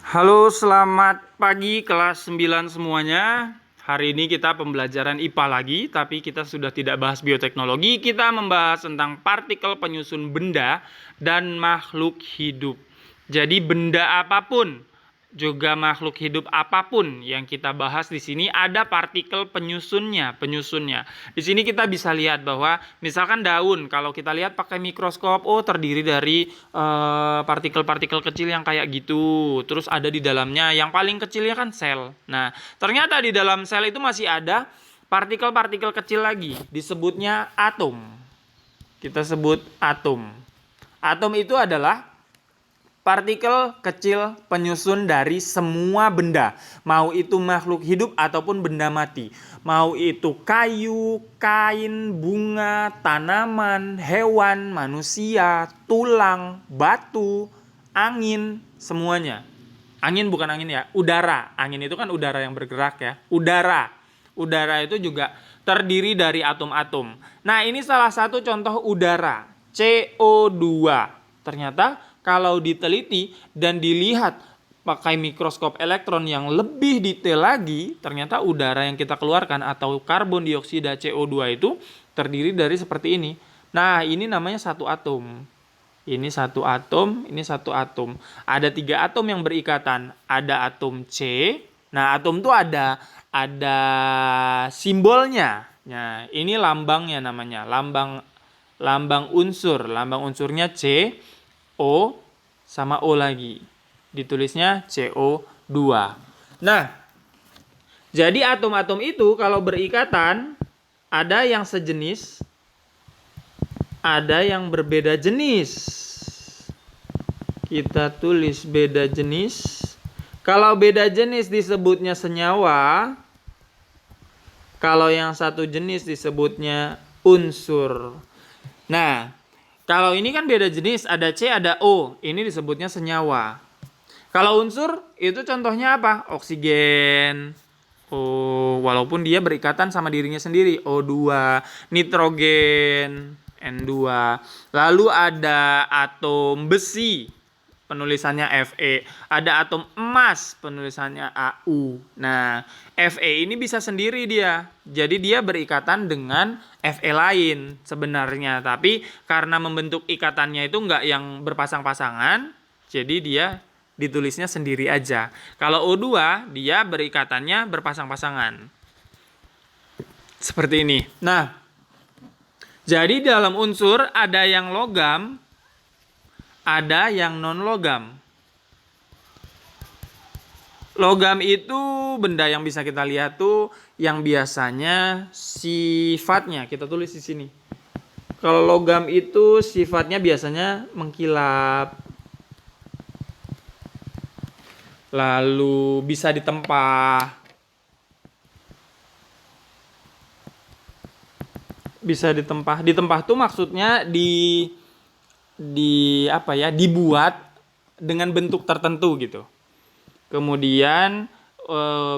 Halo, selamat pagi kelas 9 semuanya. Hari ini kita pembelajaran IPA lagi, tapi kita sudah tidak bahas bioteknologi. Kita membahas tentang partikel penyusun benda dan makhluk hidup. Jadi benda apapun, juga makhluk hidup apapun yang kita bahas di sini ada partikel penyusunnya. Di sini kita bisa lihat bahwa misalkan daun, kalau kita lihat pakai mikroskop, oh terdiri dari partikel-partikel kecil yang kayak gitu. Terus ada di dalamnya yang paling kecilnya kan sel. Nah, ternyata di dalam sel itu masih ada partikel-partikel kecil lagi, disebutnya atom. Kita sebut atom. Atom itu adalah partikel kecil penyusun dari semua benda, mau itu makhluk hidup ataupun benda mati, mau itu kayu, kain, bunga, tanaman, hewan, manusia, tulang, batu, angin, semuanya. Angin bukan angin ya, udara. Angin itu kan udara yang bergerak ya. Udara itu juga terdiri dari atom-atom. Nah, ini salah satu contoh udara, CO2. Ternyata kalau diteliti dan dilihat pakai mikroskop elektron yang lebih detail lagi, ternyata udara yang kita keluarkan atau karbon dioksida CO2 itu terdiri dari seperti ini. Nah, ini namanya satu atom. Ini satu atom, ini satu atom. Ada 3 atom yang berikatan. Ada atom C. Nah, atom itu ada simbolnya. Nah, ini lambangnya namanya, lambang unsur. Lambang unsurnya C, O, sama O lagi. Ditulisnya CO2. Nah, jadi atom-atom itu kalau berikatan, ada yang sejenis, ada yang berbeda jenis. Kita tulis beda jenis. Kalau beda jenis disebutnya senyawa. Kalau yang satu jenis disebutnya unsur. Nah, kalau ini kan beda jenis, ada C, ada O. Ini disebutnya senyawa. Kalau unsur, itu contohnya apa? Oksigen. Oh, walaupun dia berikatan sama dirinya sendiri. O2. Nitrogen. N2. Lalu ada atom besi, penulisannya Fe. Ada atom emas, penulisannya Au. Nah, Fe ini bisa sendiri dia. Jadi dia berikatan dengan Fe lain sebenarnya. Tapi karena membentuk ikatannya itu enggak yang berpasang-pasangan, jadi dia ditulisnya sendiri aja. Kalau O2, dia berikatannya berpasang-pasangan. Seperti ini. Nah, jadi dalam unsur ada yang logam, ada yang non-logam. Logam itu benda yang bisa kita lihat tuh yang biasanya sifatnya kita tulis di sini. Kalau logam itu sifatnya biasanya mengkilap, lalu bisa ditempah. Bisa ditempah. Ditempah tuh maksudnya dibuat dengan bentuk tertentu gitu. Kemudian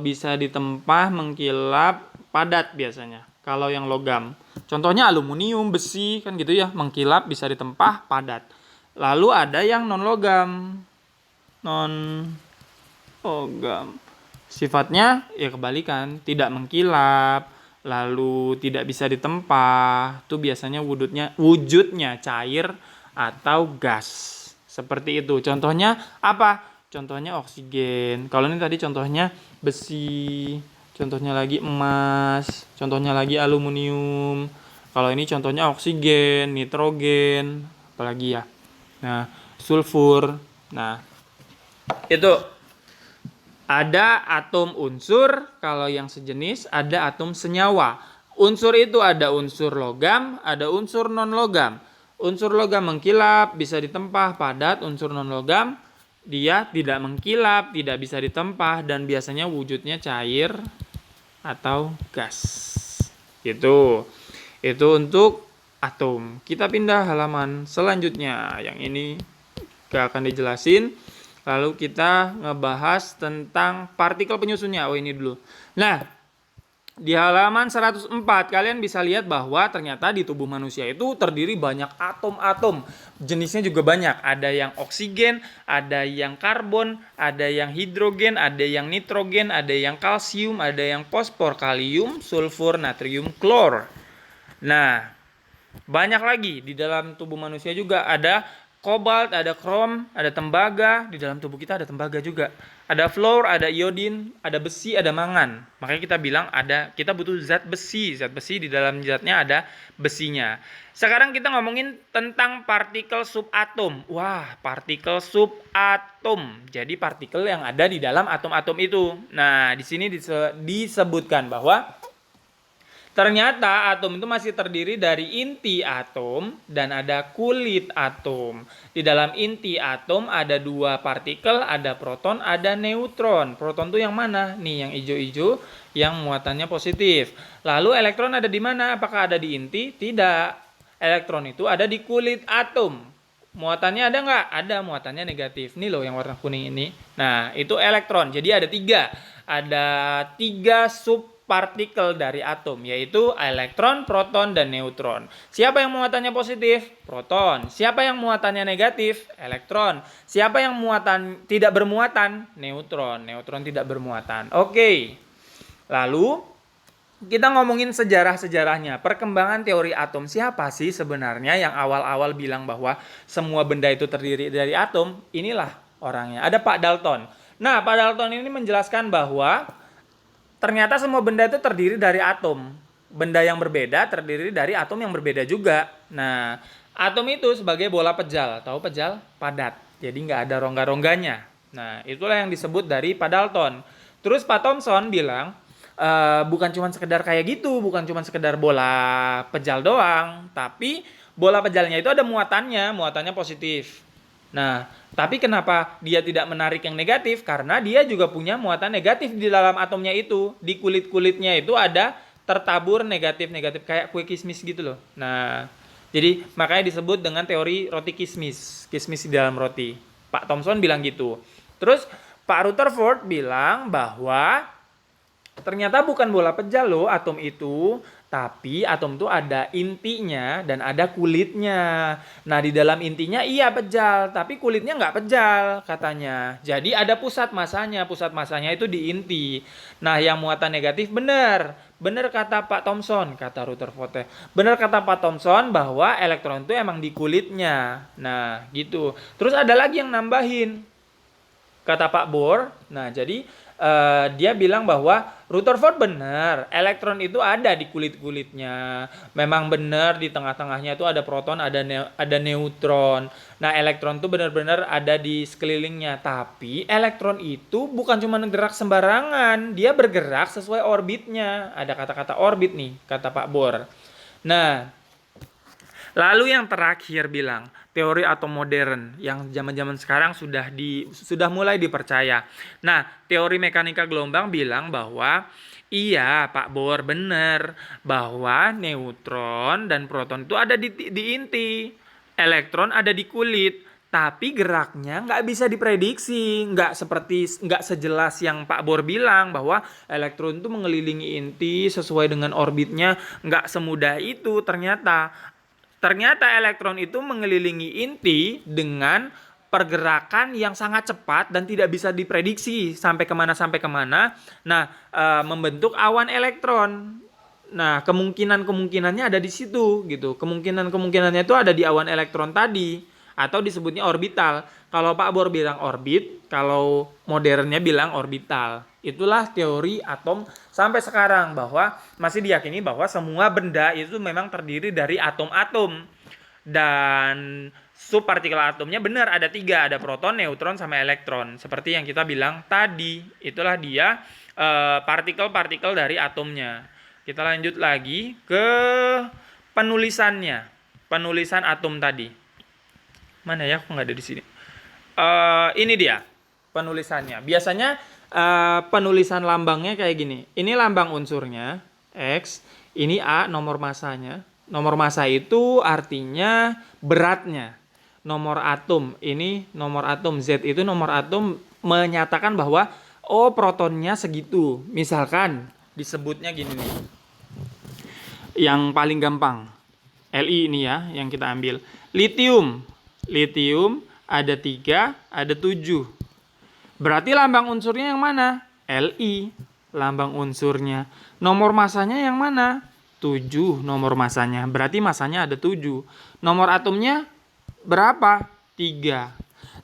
bisa ditempah, mengkilap, padat biasanya. Kalau yang logam, contohnya aluminium, besi kan gitu ya, mengkilap, bisa ditempah, padat. Lalu ada yang non logam. Sifatnya ya kebalikan, tidak mengkilap, lalu tidak bisa ditempah. Itu biasanya wujudnya cair atau gas. Seperti itu. Contohnya apa? Contohnya oksigen. Kalau ini tadi contohnya besi, contohnya lagi emas, contohnya lagi aluminium. Kalau ini contohnya oksigen, nitrogen, apalagi ya. Nah, sulfur. Nah, itu ada atom unsur, kalau yang sejenis ada atom senyawa. Unsur itu ada unsur logam, ada unsur non-logam. Unsur logam mengkilap, bisa ditempah, padat. Unsur non-logam, dia tidak mengkilap, tidak bisa ditempah, dan biasanya wujudnya cair atau gas. Itu untuk atom. Kita pindah halaman selanjutnya. Yang ini gak akan dijelasin. Lalu kita ngebahas tentang partikel penyusunnya. Oh, ini dulu. Nah, Di halaman 104 kalian bisa lihat bahwa ternyata di tubuh manusia itu terdiri banyak atom-atom. Jenisnya juga banyak. Ada yang oksigen, ada yang karbon, ada yang hidrogen, ada yang nitrogen, ada yang kalsium, ada yang fosfor, kalium, sulfur, natrium, klor. Nah, banyak lagi di dalam tubuh manusia juga ada kobalt, ada krom, ada tembaga. Di dalam tubuh kita ada tembaga juga. Ada fluor, ada iodin, ada besi, ada mangan. Makanya kita bilang kita butuh zat besi. Zat besi di dalam zatnya ada besinya. Sekarang kita ngomongin tentang partikel subatom. Wah, partikel subatom. Jadi partikel yang ada di dalam atom-atom itu. Nah, di sini disebutkan bahwa ternyata atom itu masih terdiri dari inti atom dan ada kulit atom. Di dalam inti atom ada dua partikel, ada proton, ada neutron. Proton itu yang mana? Nih, yang hijau-hijau, yang muatannya positif. Lalu elektron ada di mana? Apakah ada di inti? Tidak. Elektron itu ada di kulit atom. Muatannya ada nggak? Ada, muatannya negatif. Nih loh yang warna kuning ini. Nah, itu elektron. Jadi ada tiga. Ada tiga subpartikel dari atom, yaitu elektron, proton, dan neutron. Siapa yang muatannya positif? Proton. Siapa yang muatannya negatif? Elektron. Siapa yang muatan tidak bermuatan? Neutron. Neutron tidak bermuatan. Oke. Lalu kita ngomongin sejarah-sejarahnya, perkembangan teori atom. Siapa sih sebenarnya yang awal-awal bilang bahwa semua benda itu terdiri dari atom? Inilah orangnya. Ada Pak Dalton. Nah, Pak Dalton ini menjelaskan bahwa ternyata semua benda itu terdiri dari atom. Benda yang berbeda terdiri dari atom yang berbeda juga. Nah, atom itu sebagai bola pejal. Tahu pejal? Padat. Jadi nggak ada rongga-rongganya. Nah, itulah yang disebut dari Pak Dalton. Terus Pak Thomson bilang, bukan cuma sekedar kayak gitu, bukan cuma sekedar bola pejal doang, tapi bola pejalnya itu ada muatannya positif. Nah, tapi kenapa dia tidak menarik yang negatif? Karena dia juga punya muatan negatif di dalam atomnya itu. Di kulit-kulitnya itu ada tertabur negatif-negatif kayak kue kismis gitu loh. Nah, jadi makanya disebut dengan teori roti kismis. Kismis di dalam roti. Pak Thomson bilang gitu. Terus Pak Rutherford bilang bahwa ternyata bukan bola pejal loh atom itu, tapi atom itu ada intinya dan ada kulitnya. Nah, di dalam intinya iya pejal, tapi kulitnya nggak pejal katanya. Jadi ada pusat masanya itu di inti. Nah, yang muatan negatif benar kata Pak Thomson, kata Rutherford. Benar kata Pak Thomson bahwa elektron itu emang di kulitnya. Nah, gitu. Terus ada lagi yang nambahin, kata Pak Bohr. Nah, jadi dia bilang bahwa Rutherford benar, elektron itu ada di kulit-kulitnya. Memang benar di tengah-tengahnya itu ada proton, ada neutron. Nah, elektron itu benar-benar ada di sekelilingnya. Tapi elektron itu bukan cuma gerak sembarangan, dia bergerak sesuai orbitnya. Ada kata-kata orbit nih, kata Pak Bohr. Nah, lalu yang terakhir bilang teori atom modern yang zaman-zaman sekarang sudah mulai dipercaya. Nah, teori mekanika gelombang bilang bahwa iya, Pak Bohr benar bahwa neutron dan proton itu ada di inti, elektron ada di kulit. Tapi geraknya nggak bisa diprediksi, nggak sejelas yang Pak Bohr bilang bahwa elektron itu mengelilingi inti sesuai dengan orbitnya. Nggak semudah itu ternyata. Ternyata elektron itu mengelilingi inti dengan pergerakan yang sangat cepat dan tidak bisa diprediksi sampai kemana. Nah, membentuk awan elektron. Nah, kemungkinannya ada di situ gitu. Kemungkinannya itu ada di awan elektron tadi atau disebutnya orbital. Kalau Pak Bohr bilang orbit, kalau modernnya bilang orbital. Itulah teori atom sampai sekarang, bahwa masih diyakini bahwa semua benda itu memang terdiri dari atom-atom. Dan subpartikel atomnya benar ada 3, ada proton, neutron, sama elektron. Seperti yang kita bilang tadi, itulah dia partikel-partikel dari atomnya. Kita lanjut lagi ke penulisannya. Penulisan atom tadi. Mana ya? Kok nggak ada di sini? Ini dia penulisannya. Biasanya penulisan lambangnya kayak gini. Ini lambang unsurnya X, ini A nomor masanya. Nomor massa itu artinya beratnya. Nomor atom, ini nomor atom. Z itu nomor atom, menyatakan bahwa protonnya segitu. Misalkan disebutnya gini nih. Yang paling gampang, Li ini ya yang kita ambil. Litium. Litium ada 3, ada 7. Berarti lambang unsurnya yang mana? Li. Lambang unsurnya. Nomor masanya yang mana? 7 nomor masanya. Berarti masanya ada 7. Nomor atomnya berapa? 3.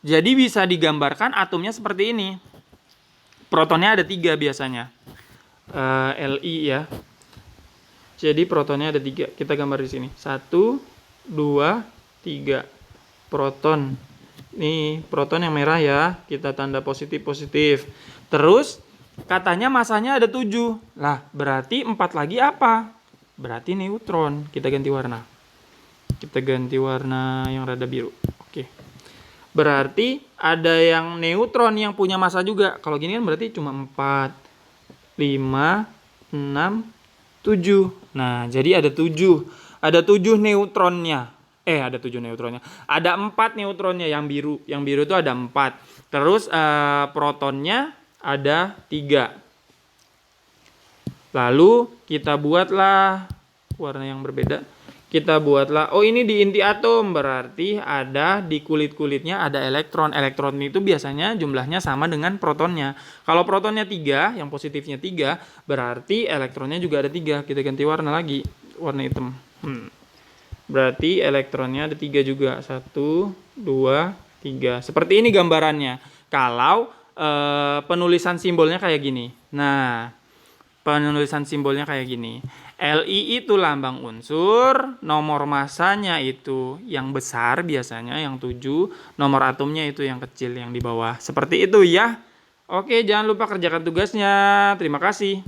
Jadi bisa digambarkan atomnya seperti ini. Protonnya ada 3 biasanya. Li ya. Jadi protonnya ada 3. Kita gambar di sini. 1, 2, 3. Proton. Nih, proton yang merah ya. Kita tanda positif-positif. Terus katanya masanya ada 7. Lah, berarti 4 lagi apa? Berarti neutron. Kita ganti warna. Kita ganti warna yang rada biru. Oke. Berarti ada yang neutron yang punya massa juga. Kalau gini kan berarti cuma 4, 5, 6, 7. Nah, jadi ada 7. Ada 7 neutronnya. Ada 7 neutronnya. Ada 4 neutronnya yang biru. Yang biru itu ada 4. Terus protonnya ada 3. Lalu kita buatlah warna yang berbeda. Kita buatlah, oh ini di inti atom, berarti ada di kulit-kulitnya ada elektron. Elektron itu biasanya jumlahnya sama dengan protonnya. Kalau protonnya 3, yang positifnya 3, berarti elektronnya juga ada 3. Kita ganti warna lagi, warna hitam. Berarti elektronnya ada 3 juga. 1, 2, 3. Seperti ini gambarannya. Kalau penulisan simbolnya kayak gini. Nah, penulisan simbolnya kayak gini. Li itu lambang unsur, nomor masanya itu yang besar biasanya yang 7, nomor atomnya itu yang kecil yang di bawah. Seperti itu ya. Oke, jangan lupa kerjakan tugasnya. Terima kasih.